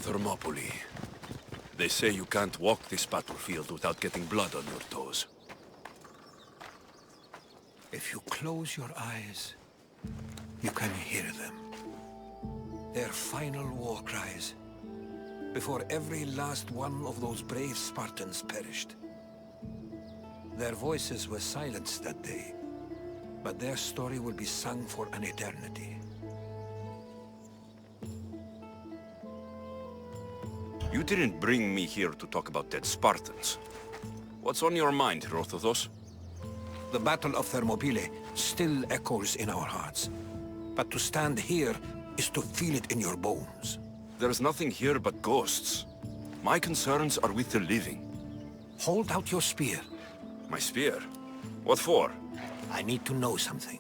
Thermopylae. They say you can't walk this battlefield without getting blood on your toes. If you close your eyes, you can hear them. Their final war cries, before every last one of those brave Spartans perished. Their voices were silenced that day, but their story will be sung for an eternity. You didn't bring me here to talk about dead Spartans. What's on your mind, Herodotus? The Battle of Thermopylae still echoes in our hearts. But to stand here is to feel it in your bones. There's nothing here but ghosts. My concerns are with the living. Hold out your spear. My spear? What for? I need to know something.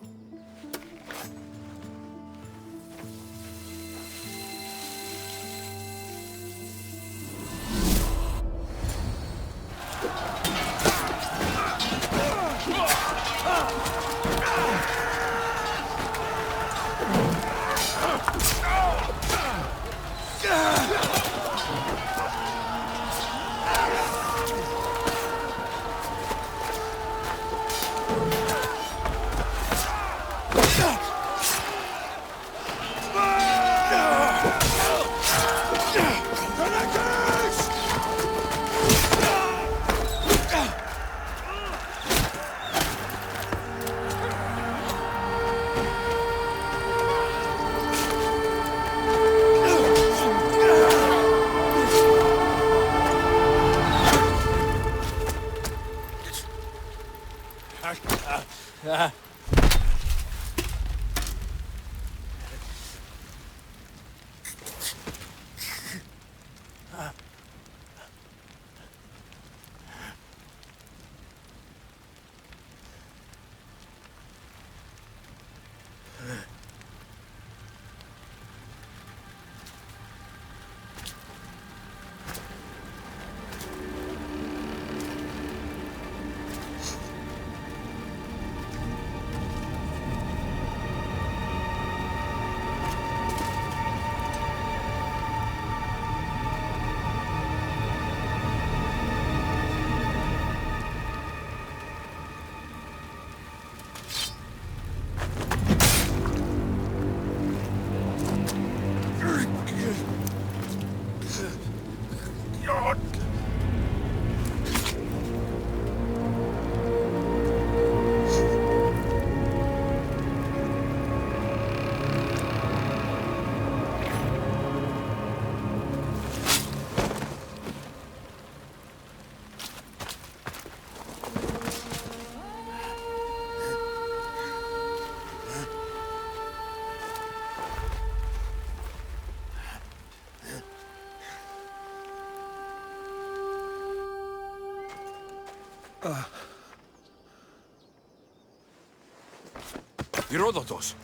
Herodotus!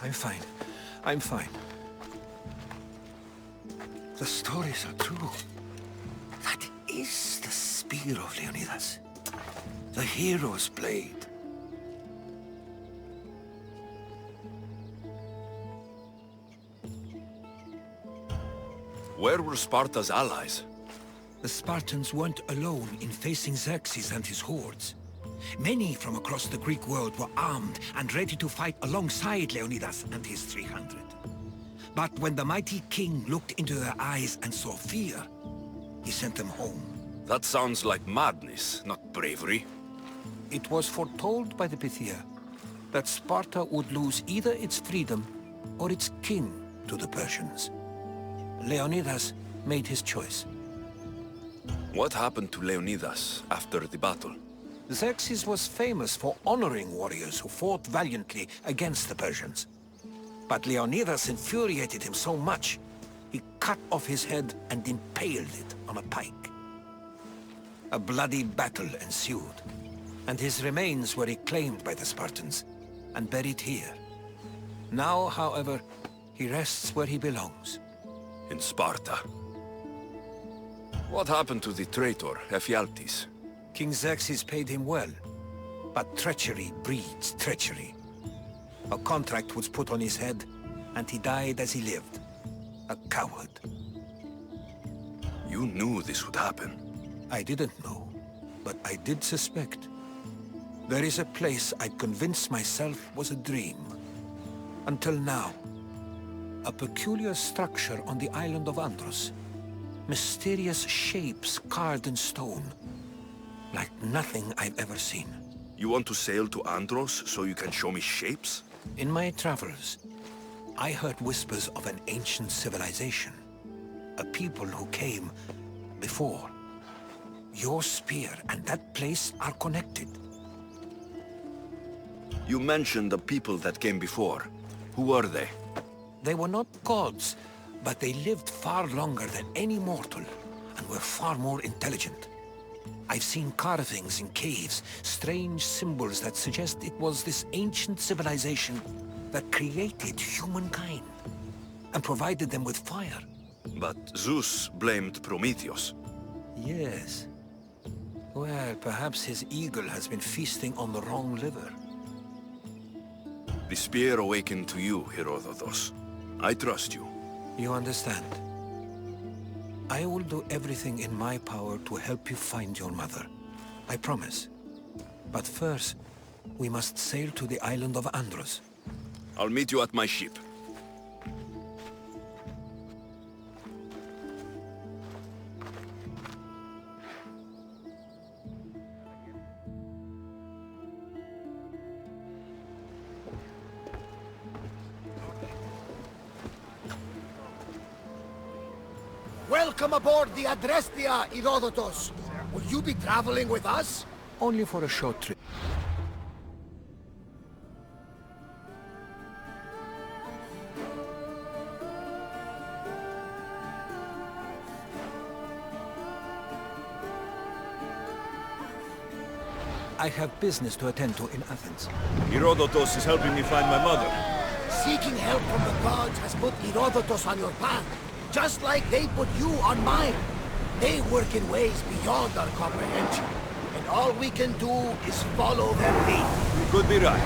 I'm fine. I'm fine. The stories are true. That is the spear of Leonidas. The hero's blade. Where were Sparta's allies? The Spartans weren't alone in facing Xerxes and his hordes. Many from across the Greek world were armed and ready to fight alongside Leonidas and his 300. But when the mighty king looked into their eyes and saw fear, he sent them home. That sounds like madness, not bravery. It was foretold by the Pythia that Sparta would lose either its freedom or its king to the Persians. Leonidas made his choice. What happened to Leonidas after the battle? Xerxes was famous for honoring warriors who fought valiantly against the Persians. But Leonidas infuriated him so much, he cut off his head and impaled it on a pike. A bloody battle ensued, and his remains were reclaimed by the Spartans and buried here. Now, however, he rests where he belongs. In Sparta. What happened to the traitor, Ephialtes? King Xerxes paid him well, but treachery breeds treachery. A contract was put on his head, and he died as he lived. A coward. You knew this would happen. I didn't know, but I did suspect. There is a place I'd convinced myself was a dream. Until now. A peculiar structure on the island of Andros. Mysterious shapes carved in stone. Like nothing I've ever seen. You want to sail to Andros so you can show me shapes? In my travels, I heard whispers of an ancient civilization. A people who came before. Your spear and that place are connected. You mentioned the people that came before. Who are they? They were not gods, but they lived far longer than any mortal, and were far more intelligent. I've seen carvings in caves, strange symbols that suggest it was this ancient civilization that created humankind, and provided them with fire. But Zeus blamed Prometheus. Yes. Well, perhaps his eagle has been feasting on the wrong liver. The spear awakened to you, Herodotus. I trust you. You understand? I will do everything in my power to help you find your mother. I promise. But first, we must sail to the island of Andros. I'll meet you at my ship. Welcome aboard the Adrestia, Herodotus. Will you be traveling with us? Only for a short trip. I have business to attend to in Athens. Herodotus is helping me find my mother. Seeking help from the gods has put Herodotus on your path, just like they put you on mine. They work in ways beyond our comprehension, and all we can do is follow their lead. You could be right.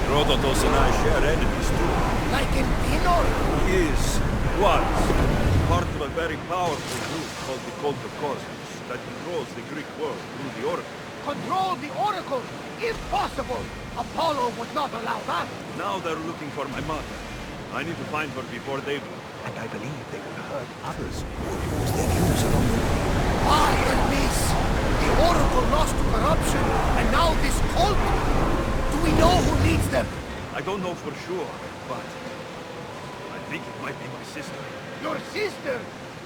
Herodotus and I share enemies too. Like in Pinor? He was part of a very powerful group called the Cult of Cosmos that controls the Greek world through the Oracle. Control the Oracle, if possible. Apollo would not allow that. Now they're looking for my mother. I need to find her before they do. And I believe they will hurt others who would use their views along the way. Why and miss? The Oracle lost to corruption, and now this cult? Do we know who leads them? I don't know for sure, but I think it might be my sister. Your sister?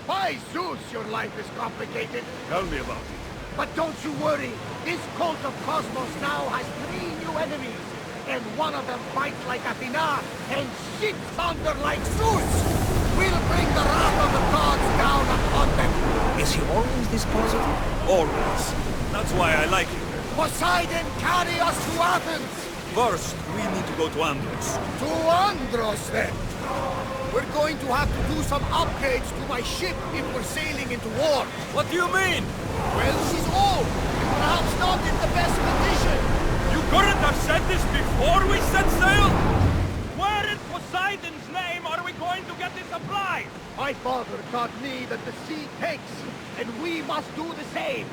By Zeus, your life is complicated. Tell me about it. But don't you worry. This cult of Cosmos now has 3 new enemies. And one of them fights like Athena and shits thunder like Zeus. We'll bring the wrath of the gods down upon them. Is he always this positive? Always. That's why I like him. Poseidon, carry us to Athens. First, we need to go to Andros. To Andros, then. We're going to have to do some upgrades to my ship if we're sailing into war. What do you mean? Well, she's old. Perhaps not in the best condition. You couldn't have said this before we set sail? Where in Poseidon's name are we going to get the supplies? My father taught me that the sea takes, and we must do the same.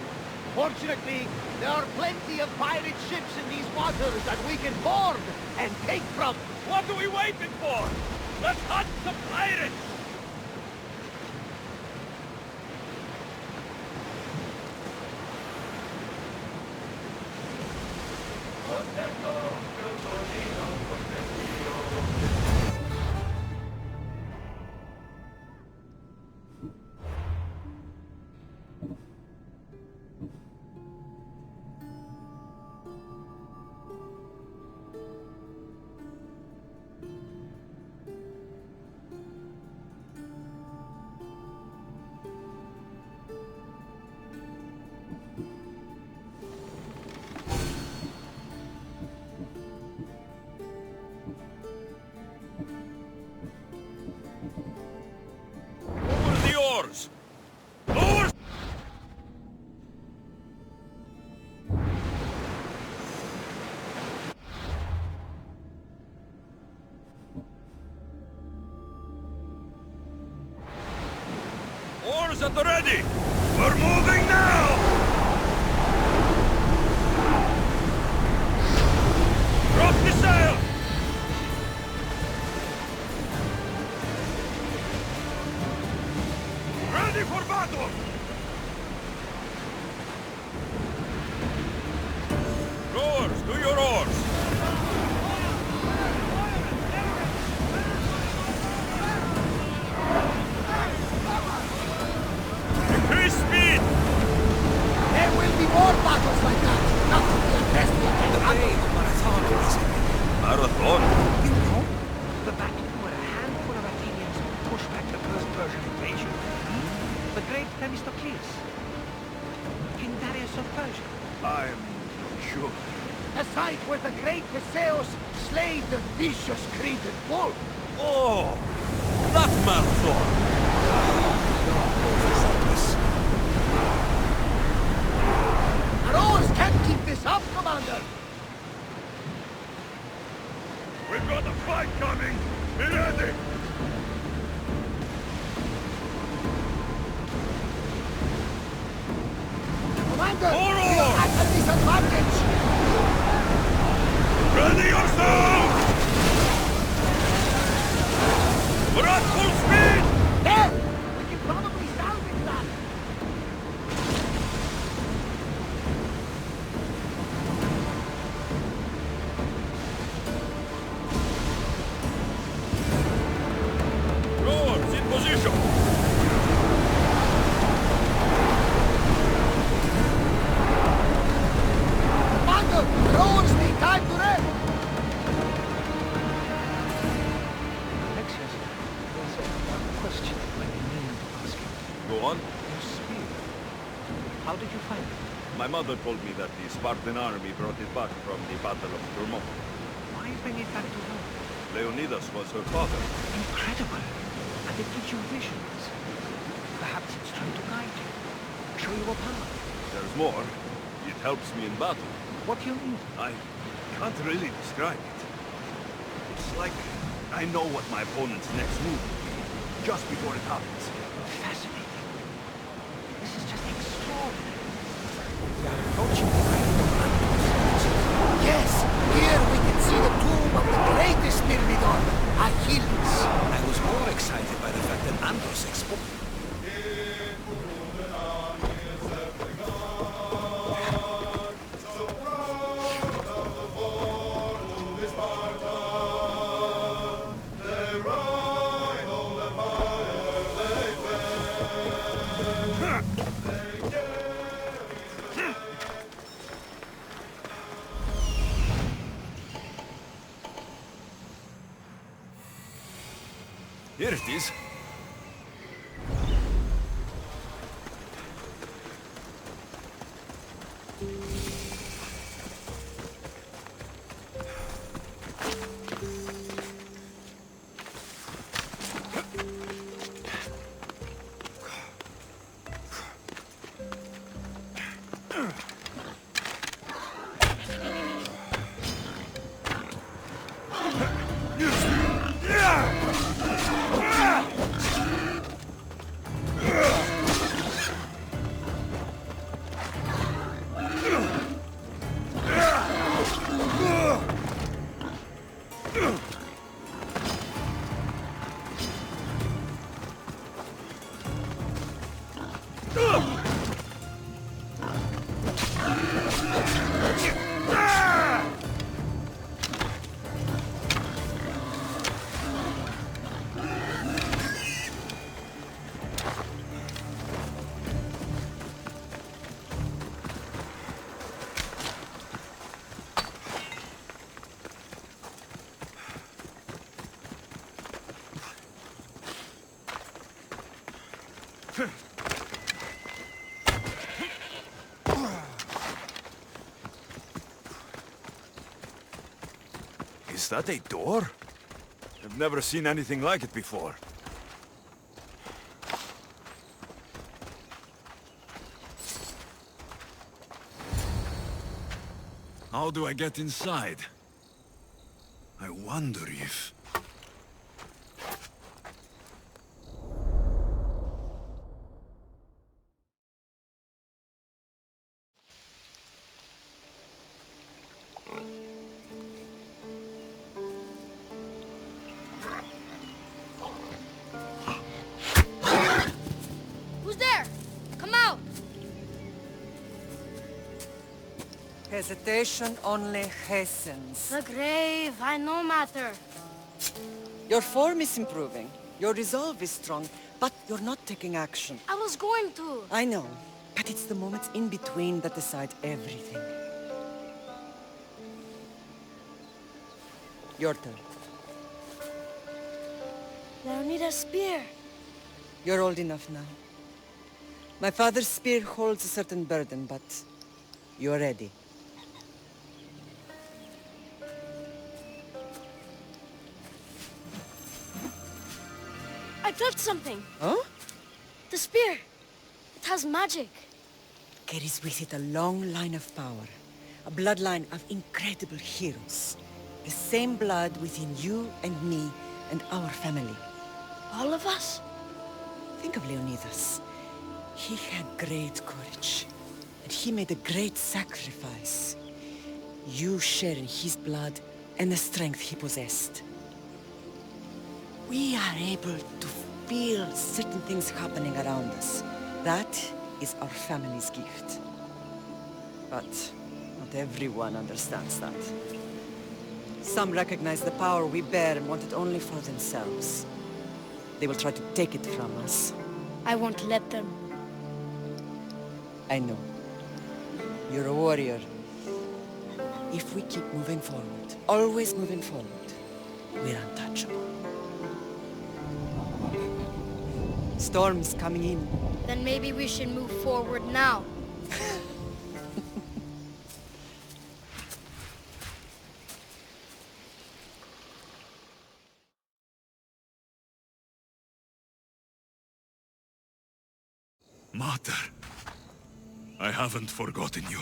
Fortunately, there are plenty of pirate ships in these waters that we can board and take from. What are we waiting for? Let's hunt the pirates! Sails at the ready! We're moving now! Drop the sail! Ready for battle! Rowers, do your oars! Increase speed! There will be more battles like that. Not to be underestimated. Marathon? You know, the battle where a handful of Athenians pushed back the first Persian invasion. The great Themistocles. King Darius of Persia. I'm not sure. A site where the great Theseus slayed the vicious Cretan bull. Oh! That marathon! Our oars can't keep this up, Commander. We've got a fight coming! Be ready! Commander, More we are oars! at a disadvantage. Ready yourselves! We're at full speed! There! We can probably salvage that. Rowers, in position! Commander, rowers need time to rest. Alexius, there's a question I mean to ask you. Go on. Your spear. How did you find it? My mother told me that the Spartan army brought it back from the Battle of Terima. Why bring it back to her? Leonidas was her father. Incredible. And it gives you visions. Perhaps it's trying to guide you. Show you a path. There's more. It helps me in battle. What do you mean? I can't really describe it. It's like I know what my opponent's next move will be, just before it happens. Fascinating. This is just extraordinary. We are approaching the island of Yes! Here we can see the tomb of the greatest Myrmidon, Achilles. I was more excited by the fact that Andros exposed. Here it is. Is that a door? I've never seen anything like it before. How do I get inside? I wonder if... Hesitation only hastens. The grave, I no matter. Your form is improving. Your resolve is strong, but you're not taking action. I was going to. I know, but it's the moments in between that decide everything. Your turn. Leonidas' spear. You're old enough now. My father's spear holds a certain burden, but you're ready. I touched something. Huh? The spear. It has magic. Carries with it a long line of power. A bloodline of incredible heroes. The same blood within you and me and our family. All of us? Think of Leonidas. He had great courage. And he made a great sacrifice. You share in his blood and the strength he possessed. We are able to feel certain things happening around us. That is our family's gift. But not everyone understands that. Some recognize the power we bear and want it only for themselves. They will try to take it from us. I won't let them. I know. You're a warrior. If we keep moving forward, always moving forward, we're untouchable. Storm's coming in. Then maybe we should move forward now. Mater, I haven't forgotten you.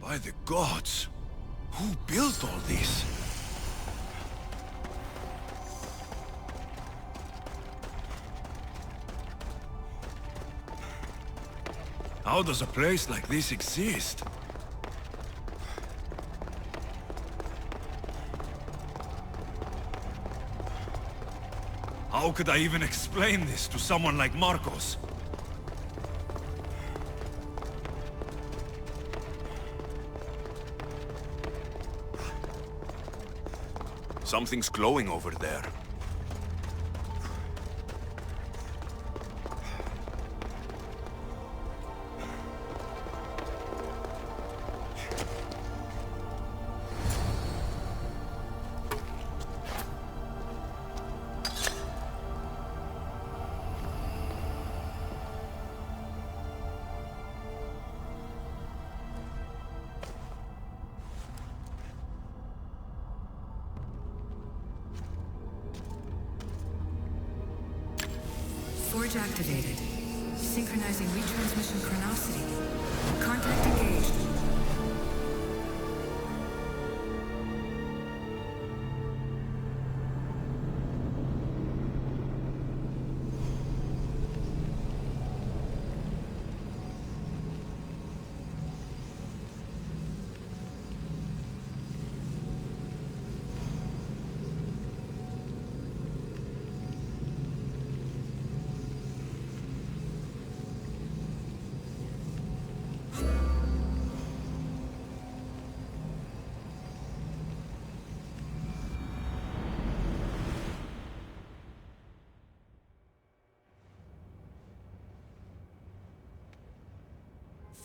By the gods! Who built all this? How does a place like this exist? How could I even explain this to someone like Marcos? Something's glowing over there. Forge activated. Synchronizing retransmission chronicity. Contact engaged.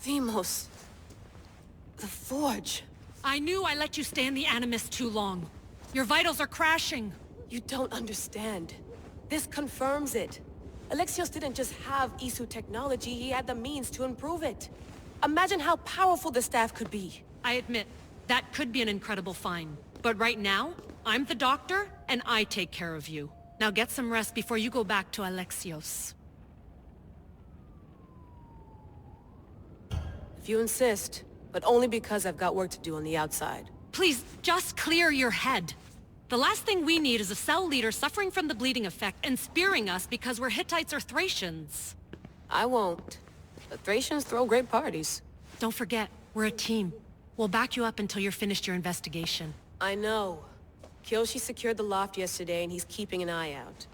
Themos. The Forge. I knew I let you stay in the Animus too long. Your vitals are crashing. You don't understand. This confirms it. Alexios didn't just have Isu technology, he had the means to improve it. Imagine how powerful the staff could be. I admit, that could be an incredible find. But right now, I'm the doctor, and I take care of you. Now get some rest before you go back to Alexios. If you insist, but only because I've got work to do on the outside. Please, just clear your head. The last thing we need is a cell leader suffering from the bleeding effect and spearing us because we're Hittites or Thracians. I won't. The Thracians throw great parties. Don't forget, we're a team. We'll back you up until you're finished your investigation. I know. Kyoshi secured the loft yesterday and he's keeping an eye out.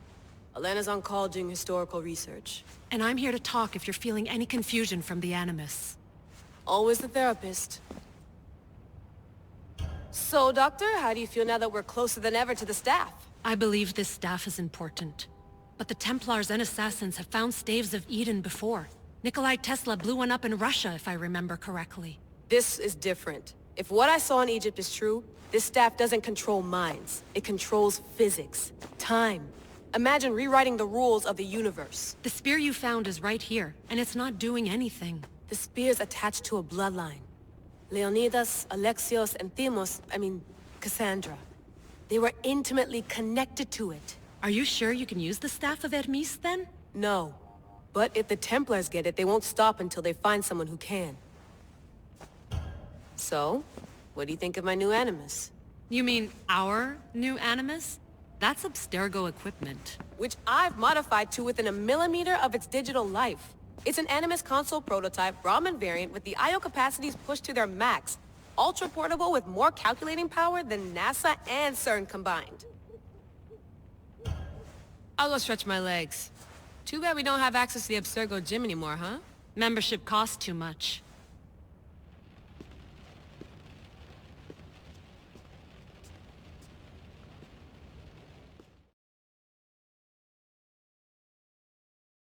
Elena's on call doing historical research. And I'm here to talk if you're feeling any confusion from the Animus. Always the therapist. So, Doctor, how do you feel now that we're closer than ever to the staff? I believe this staff is important. But the Templars and Assassins have found staves of Eden before. Nikolai Tesla blew one up in Russia, if I remember correctly. This is different. If what I saw in Egypt is true, this staff doesn't control minds. It controls physics, time. Imagine rewriting the rules of the universe. The spear you found is right here, and it's not doing anything. The spear's attached to a bloodline. Leonidas, Alexios, and Cassandra. They were intimately connected to it. Are you sure you can use the Staff of Hermes, then? No. But if the Templars get it, they won't stop until they find someone who can. So, what do you think of my new Animus? You mean our new Animus? That's Abstergo equipment. Which I've modified to within a millimeter of its digital life. It's an Animus console prototype, Raman variant, with the I/O capacities pushed to their max. Ultra-portable with more calculating power than NASA and CERN combined. I'll go stretch my legs. Too bad we don't have access to the Abstergo gym anymore, huh? Membership costs too much.